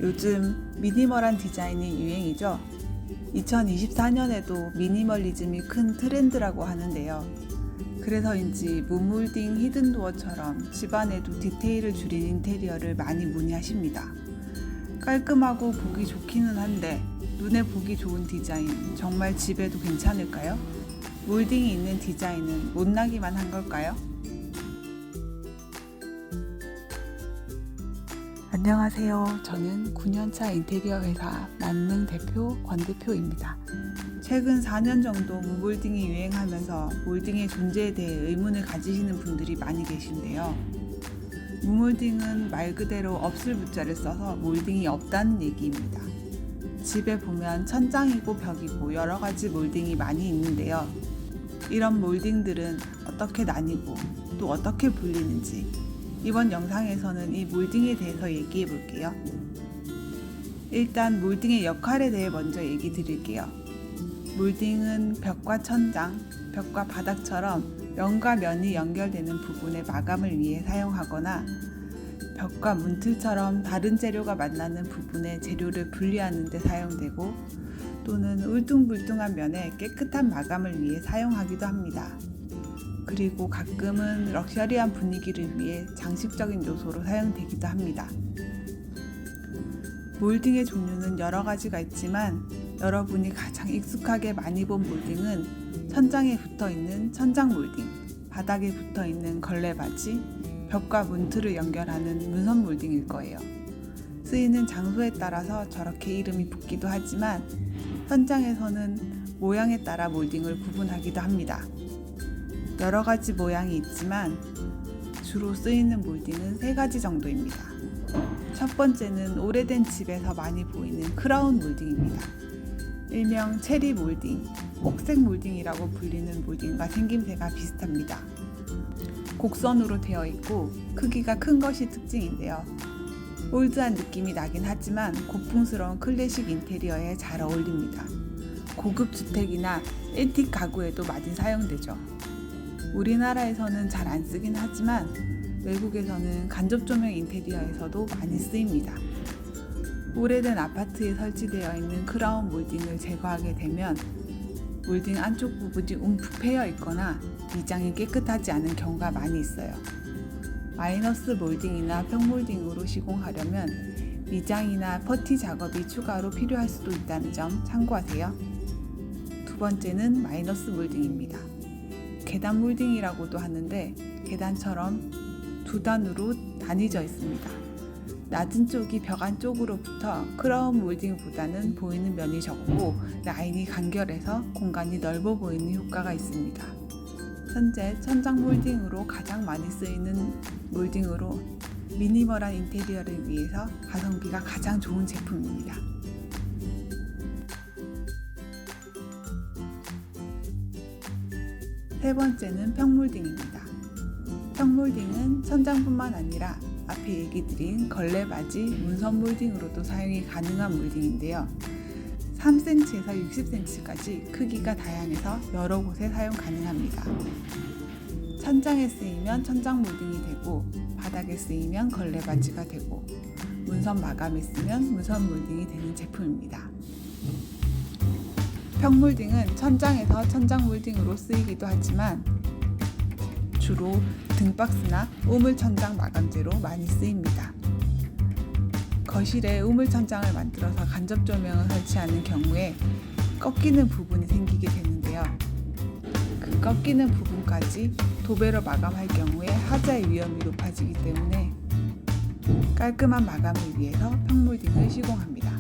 요즘 미니멀한 디자인이 유행이죠. 2024년에도 미니멀리즘이 큰 트렌드라고 하는데요. 그래서인지 무몰딩 히든도어처럼 집안에도 디테일을 줄인 인테리어를 많이 문의하십니다. 깔끔하고 보기 좋기는 한데 눈에 보기 좋은 디자인 정말 집에도 괜찮을까요? 몰딩이 있는 디자인은 못나기만 한 걸까요? 안녕하세요. 저는 9년차 인테리어 회사 만능 대표 권대표입니다. 최근 4년 정도 무몰딩이 유행하면서 몰딩의 존재에 대해 의문을 가지시는 분들이 많이 계신데요. 무몰딩은 말 그대로 없을 붙자를 써서 몰딩이 없다는 얘기입니다. 집에 보면 천장이고 벽이고 여러 가지 몰딩이 많이 있는데요. 이런 몰딩들은 어떻게 나뉘고 또 어떻게 불리는지 이번 영상에서는 이 몰딩에 대해서 얘기해 볼게요. 일단 몰딩의 역할에 대해 먼저 얘기 드릴게요. 몰딩은 벽과 천장, 벽과 바닥처럼 면과 면이 연결되는 부분의 마감을 위해 사용하거나 벽과 문틀처럼 다른 재료가 만나는 부분의 재료를 분리하는 데 사용되고 또는 울퉁불퉁한 면에 깨끗한 마감을 위해 사용하기도 합니다. 그리고 가끔은 럭셔리한 분위기를 위해 장식적인 요소로 사용되기도 합니다. 몰딩의 종류는 여러 가지가 있지만 여러분이 가장 익숙하게 많이 본 몰딩은 천장에 붙어있는 천장 몰딩, 바닥에 붙어있는 걸레바지, 벽과 문틀을 연결하는 문선 몰딩일 거예요. 쓰이는 장소에 따라서 저렇게 이름이 붙기도 하지만 현장에서는 모양에 따라 몰딩을 구분하기도 합니다. 여러 가지 모양이 있지만 주로 쓰이는 몰딩은 3가지 정도입니다. 첫 번째는 오래된 집에서 많이 보이는 크라운 몰딩입니다. 일명 체리 몰딩, 옥색 몰딩이라고 불리는 몰딩과 생김새가 비슷합니다. 곡선으로 되어 있고 크기가 큰 것이 특징인데요. 올드한 느낌이 나긴 하지만 고풍스러운 클래식 인테리어에 잘 어울립니다. 고급 주택이나 앤틱 가구에도 많이 사용되죠. 우리나라에서는 잘 안 쓰긴 하지만 외국에서는 간접 조명 인테리어에서도 많이 쓰입니다. 오래된 아파트에 설치되어 있는 크라운 몰딩을 제거하게 되면 몰딩 안쪽 부분이 움푹 패여 있거나 미장이 깨끗하지 않은 경우가 많이 있어요. 마이너스 몰딩이나 평몰딩으로 시공하려면 미장이나 퍼티 작업이 추가로 필요할 수도 있다는 점 참고하세요. 두 번째는 마이너스 몰딩입니다. 계단 몰딩이라고도 하는데 계단처럼 두 단으로 나뉘어져 있습니다. 낮은 쪽이 벽 안쪽으로부터 크라운 몰딩보다는 보이는 면이 적고 라인이 간결해서 공간이 넓어 보이는 효과가 있습니다. 현재 천장 몰딩으로 가장 많이 쓰이는 몰딩으로 미니멀한 인테리어를 위해서 가성비가 가장 좋은 제품입니다. 세 번째는 평몰딩입니다. 평몰딩은 천장뿐만 아니라 앞에 얘기 드린 걸레바지, 문선 몰딩으로도 사용이 가능한 몰딩인데요. 3cm에서 60cm까지 크기가 다양해서 여러 곳에 사용 가능합니다. 천장에 쓰이면 천장 몰딩이 되고 바닥에 쓰이면 걸레바지가 되고 문선 마감에 쓰면 문선 몰딩이 되는 제품입니다. 평몰딩은 천장에서 천장 몰딩으로 쓰이기도 하지만 주로 등박스나 우물천장 마감재로 많이 쓰입니다. 거실에 우물천장을 만들어서 간접 조명을 설치하는 경우에 꺾이는 부분이 생기게 되는데요. 그 꺾이는 부분까지 도배로 마감할 경우에 하자의 위험이 높아지기 때문에 깔끔한 마감을 위해서 평몰딩을 시공합니다.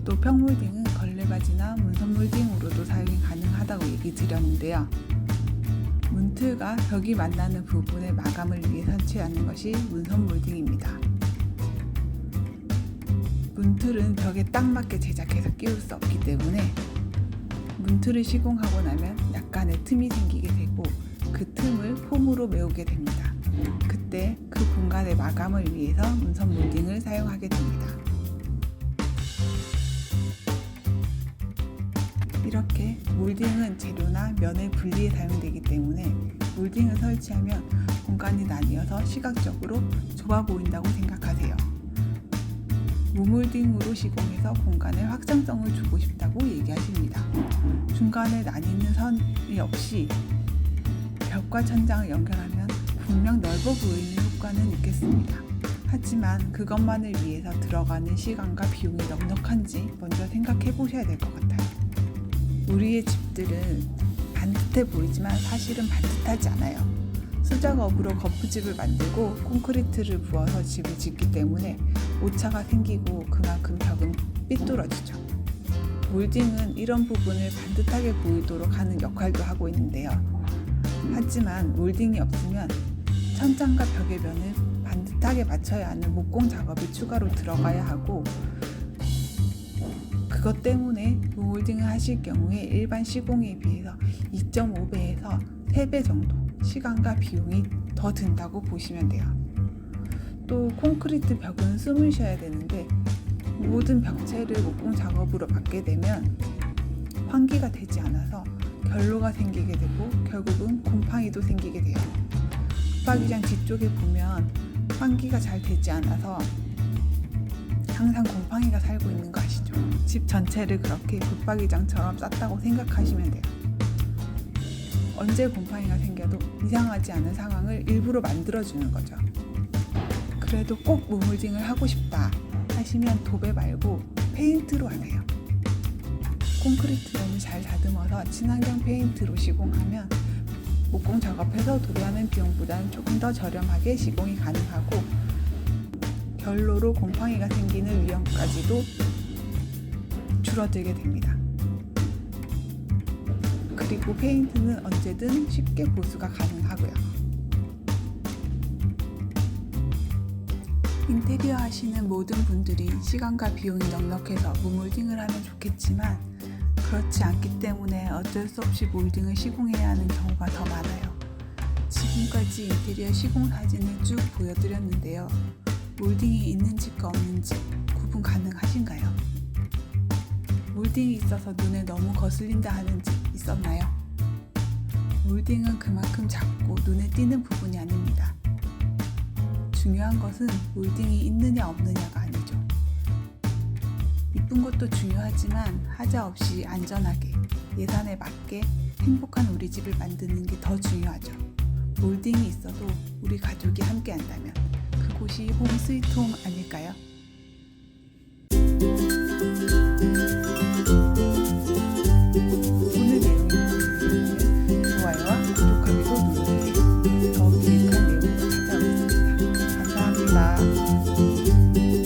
또 평몰딩은 걸레바지나 문선 몰딩으로도 사용이 가능하다고 얘기 드렸는데요. 문틀과 벽이 만나는 부분의 마감을 위해 설치하는 것이 문선 몰딩입니다. 문틀은 벽에 딱 맞게 제작해서 끼울 수 없기 때문에 문틀을 시공하고 나면 약간의 틈이 생기게 되고 그 틈을 폼으로 메우게 됩니다. 그때 그 공간의 마감을 위해서 문선 몰딩을 사용하게 됩니다. 이렇게 몰딩은 재료나 면의 분리에 사용되기 때문에 몰딩을 설치하면 공간이 나뉘어서 시각적으로 좁아 보인다고 생각하세요. 무몰딩으로 시공해서 공간에 확장성을 주고 싶다고 얘기하십니다. 중간에 나뉘는 선이 없이 벽과 천장을 연결하면 분명 넓어 보이는 효과는 있겠습니다. 하지만 그것만을 위해서 들어가는 시간과 비용이 넉넉한지 먼저 생각해 보셔야 될 것 같아요. 우리의 집들은 반듯해 보이지만 사실은 반듯하지 않아요. 수작업으로 거푸집을 만들고 콘크리트를 부어서 집을 짓기 때문에 오차가 생기고 그만큼 벽은 삐뚤어지죠. 몰딩은 이런 부분을 반듯하게 보이도록 하는 역할도 하고 있는데요. 하지만 몰딩이 없으면 천장과 벽의 면을 반듯하게 맞춰야 하는 목공 작업이 추가로 들어가야 하고, 그것 때문에 무몰딩을 하실 경우에 일반 시공에 비해서 2.5배에서 3배 정도 시간과 비용이 더 든다고 보시면 돼요. 또 콘크리트 벽은 숨을 쉬어야 되는데 모든 벽체를 목공 작업으로 받게 되면 환기가 되지 않아서 결로가 생기게 되고 결국은 곰팡이도 생기게 돼요. 붙박이장 뒤쪽에 보면 환기가 잘 되지 않아서 항상 곰팡이가 살고 있는 거 아시죠? 집 전체를 그렇게 붙박이장처럼 쌌다고 생각하시면 돼요. 언제 곰팡이가 생겨도 이상하지 않은 상황을 일부러 만들어주는 거죠. 그래도 꼭 무몰딩을 하고 싶다 하시면 도배 말고 페인트로 하세요. 콘크리트면을 잘 다듬어서 친환경 페인트로 시공하면 목공 작업해서 도배하는 비용보다는 조금 더 저렴하게 시공이 가능하고 결로로 곰팡이가 생기는 위험까지도 줄어들게 됩니다. 그리고 페인트는 언제든 쉽게 보수가 가능하고요. 인테리어 하시는 모든 분들이 시간과 비용이 넉넉해서 무몰딩을 하면 좋겠지만 그렇지 않기 때문에 어쩔 수 없이 몰딩을 시공해야 하는 경우가 더 많아요. 지금까지 인테리어 시공 사진을 쭉 보여드렸는데요. 몰딩이 있는 집과 없는 집 구분 가능하신가요? 몰딩이 있어서 눈에 너무 거슬린다 하는 집 있었나요? 몰딩은 그만큼 작고 눈에 띄는 부분이 아닙니다. 중요한 것은 몰딩이 있느냐 없느냐가 아니죠. 이쁜 것도 중요하지만 하자 없이 안전하게 예산에 맞게 행복한 우리 집을 만드는 게 더 중요하죠. 몰딩이 있어도 우리 가족이 함께 한다면 그곳이 홈 스위트 홈 아닐까요?